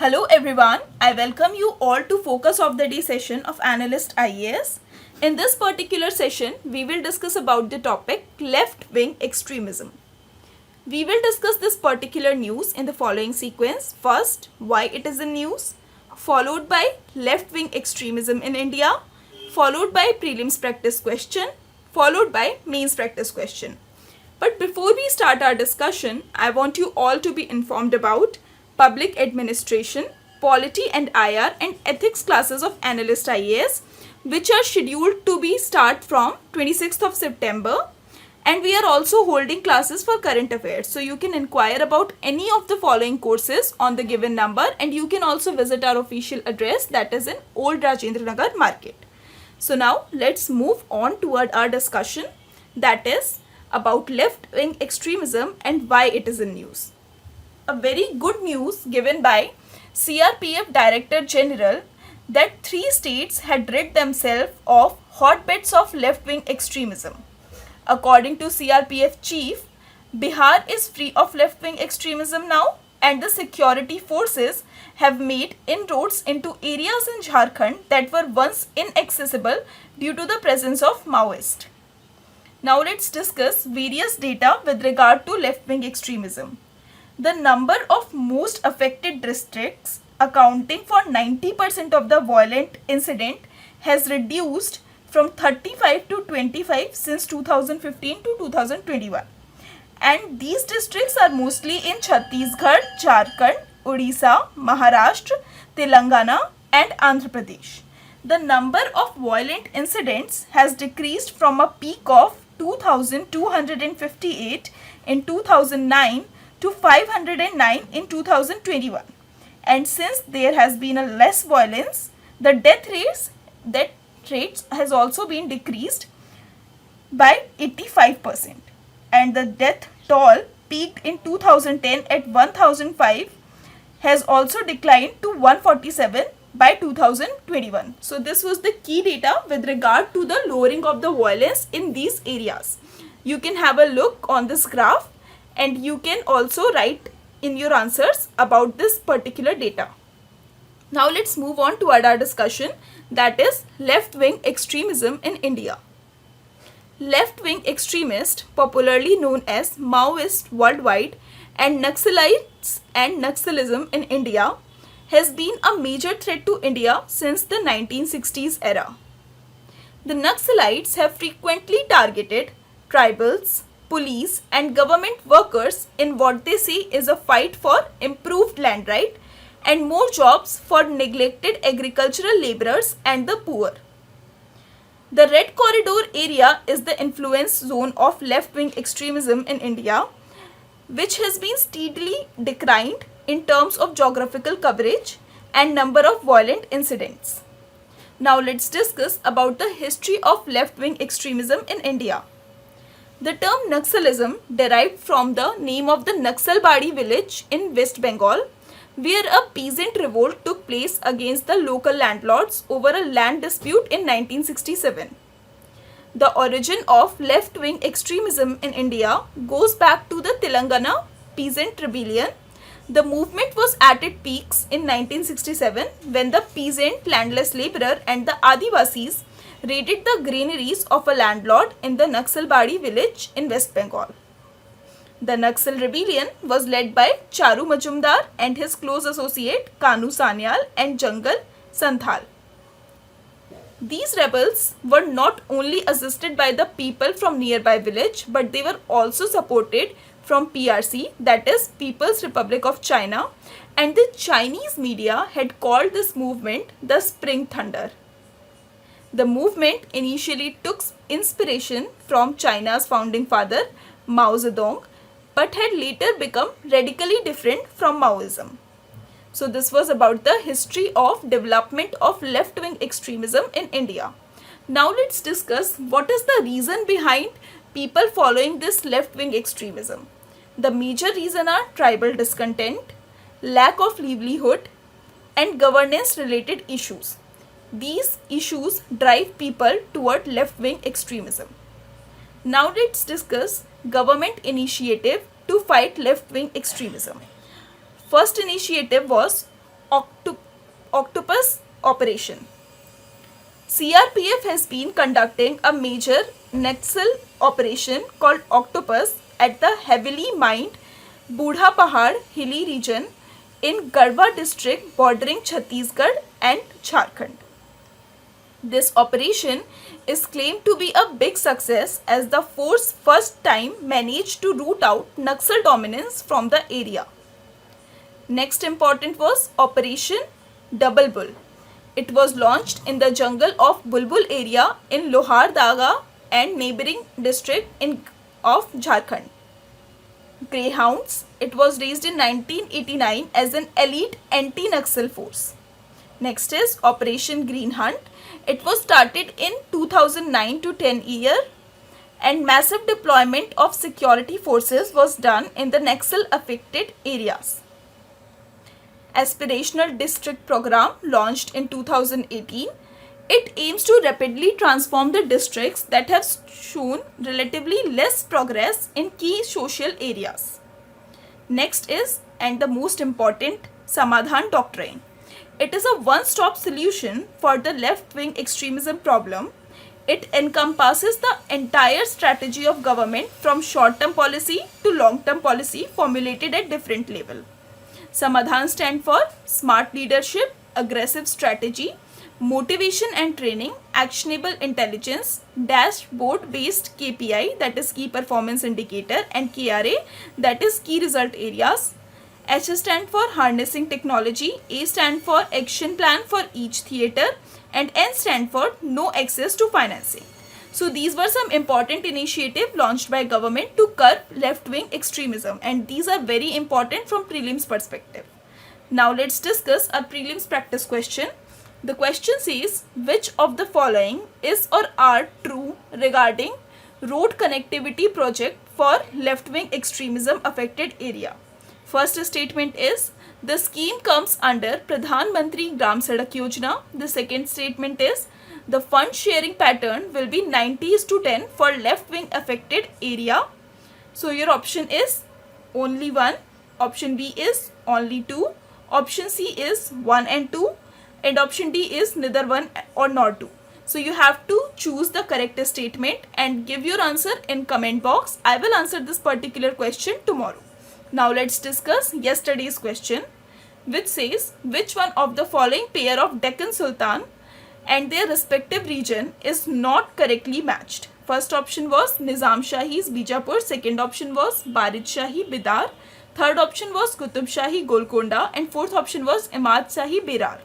Hello everyone, I welcome you all to Focus of the Day session of ANALYST IAS. In this particular session, we will discuss about the topic left-wing extremism. We will discuss this particular news in the following sequence. First, why it is in news, followed by left-wing extremism in India, followed by prelims practice question, followed by mains practice question. But before we start our discussion, I want you all to be informed about Public Administration, Polity and IR and Ethics classes of Analyst IAS, which are scheduled to be start from 26th of September, and we are also holding classes for current affairs. So you can inquire about any of the following courses on the given number, and you can also visit our official address, that is in Old Rajinder Nagar Market. So now let's move on toward our discussion, that is about left-wing extremism and why it is in news. A very good news given by CRPF Director General that 3 states had rid themselves of hotbeds of left-wing extremism. According to CRPF Chief, Bihar is free of left-wing extremism now, and the security forces have made inroads into areas in Jharkhand that were once inaccessible due to the presence of Maoists. Now let's discuss various data with regard to left-wing extremism. The number of most affected districts, accounting for 90% of the violent incident, has reduced from 35 to 25 since 2015 to 2021. And these districts are mostly in Chhattisgarh, Jharkhand, Odisha, Maharashtra, Telangana and Andhra Pradesh. The number of violent incidents has decreased from a peak of 2,258 in 2009 to 509 in 2021. And since there has been a less violence, the death rates has also been decreased by 85%. And the death toll peaked in 2010 at 1005 has also declined to 147 by 2021. So this was the key data with regard to the lowering of the violence in these areas. You can have a look on this graph, and you can also write in your answers about this particular data. Now let's move on to our discussion, that is left-wing extremism in India. Left-wing extremists, popularly known as Maoists worldwide, and Naxalites and Naxalism in India, has been a major threat to India since the 1960s era. The Naxalites have frequently targeted tribals, police and government workers in what they say is a fight for improved land right and more jobs for neglected agricultural laborers and the poor. The Red Corridor area is the influence zone of left-wing extremism in India, which has been steadily declined in terms of geographical coverage and number of violent incidents. Now let's discuss about the history of left-wing extremism in India. The term Naxalism derived from the name of the Naxalbari village in West Bengal, where a peasant revolt took place against the local landlords over a land dispute in 1967. The origin of left-wing extremism in India goes back to the Telangana peasant rebellion. The movement was at its peaks in 1967 when the peasant, landless laborer and the Adivasis raided the granaries of a landlord in the Naxalbari village in West Bengal. The Naxal rebellion was led by Charu Majumdar and his close associate Kanu Sanyal and Jungle Santhal. These rebels were not only assisted by the people from nearby village, but they were also supported from PRC, that is People's Republic of China, and the Chinese media had called this movement the Spring Thunder. The movement initially took inspiration from China's founding father Mao Zedong, but had later become radically different from Maoism. So this was about the history of development of left-wing extremism in India. Now let's discuss what is the reason behind people following this left-wing extremism. The major reasons are tribal discontent, lack of livelihood, and governance-related issues. These issues drive people toward left-wing extremism. Now let's discuss government initiative to fight left-wing extremism. First initiative was Octopus Operation. CRPF has been conducting a major Naxal operation called Octopus at the heavily mined Budha Pahad hilly region in Garhwa district bordering Chhattisgarh and Jharkhand. This operation is claimed to be a big success as the force first time managed to root out Naxal dominance from the area. Next important was Operation Double Bull. It was launched in the jungle of Bulbul area in Lohar Daga and neighboring district of Jharkhand. Greyhounds. It was raised in 1989 as an elite anti-Naxal force. Next is Operation Green Hunt. It was started in 2009 to 10 year and massive deployment of security forces was done in the Naxal affected areas. Aspirational District Program launched in 2018. It aims to rapidly transform the districts that have shown relatively less progress in key social areas. Next is, and the most important, Samadhan Doctrine. It is a one-stop solution for the left-wing extremism problem. It encompasses the entire strategy of government from short-term policy to long-term policy formulated at different levels. Samadhan stand for smart leadership, aggressive strategy, motivation and training, actionable intelligence, dashboard based KPI that is key performance indicator and KRA that is key result areas. H stand for harnessing technology, A stand for action plan for each theatre and N stand for no access to financing. So these were some important initiatives launched by government to curb left-wing extremism and these are very important from prelims perspective. Now let's discuss a prelims practice question. The question says which of the following is or are true regarding road connectivity project for left-wing extremism affected area. First statement is the scheme comes under Pradhan Mantri Gram Sadak Yojana. The second statement is the fund sharing pattern will be 90:10 for left wing affected area. So your option is only 1, option B is only 2, option C is 1 and 2 and option D is neither 1 or nor 2. So you have to choose the correct statement and give your answer in comment box. I will answer this particular question tomorrow. Now let's discuss yesterday's question which says which one of the following pair of Deccan Sultan and their respective region is not correctly matched. First option was Nizam Shahi's Bijapur, second option was Barid Shahi Bidar, third option was Qutub Shahi Golconda and fourth option was Imad Shahi Berar.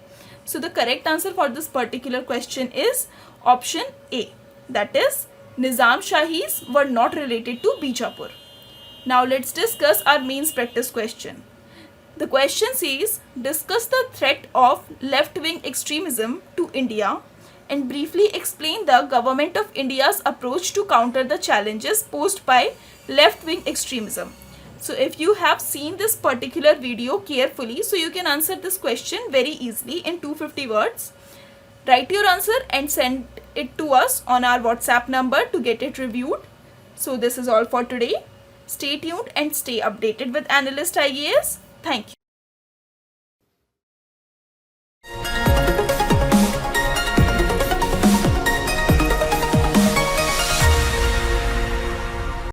So the correct answer for this particular question is option A, that is Nizam Shahis were not related to Bijapur. Now let's discuss our mains practice question. The question says, discuss the threat of left-wing extremism to India and briefly explain the Government of India's approach to counter the challenges posed by left-wing extremism. So if you have seen this particular video carefully, so you can answer this question very easily in 250 words. Write your answer and send it to us on our WhatsApp number to get it reviewed. So this is all for today. Stay tuned and stay updated with Analyst IAS. Thank you.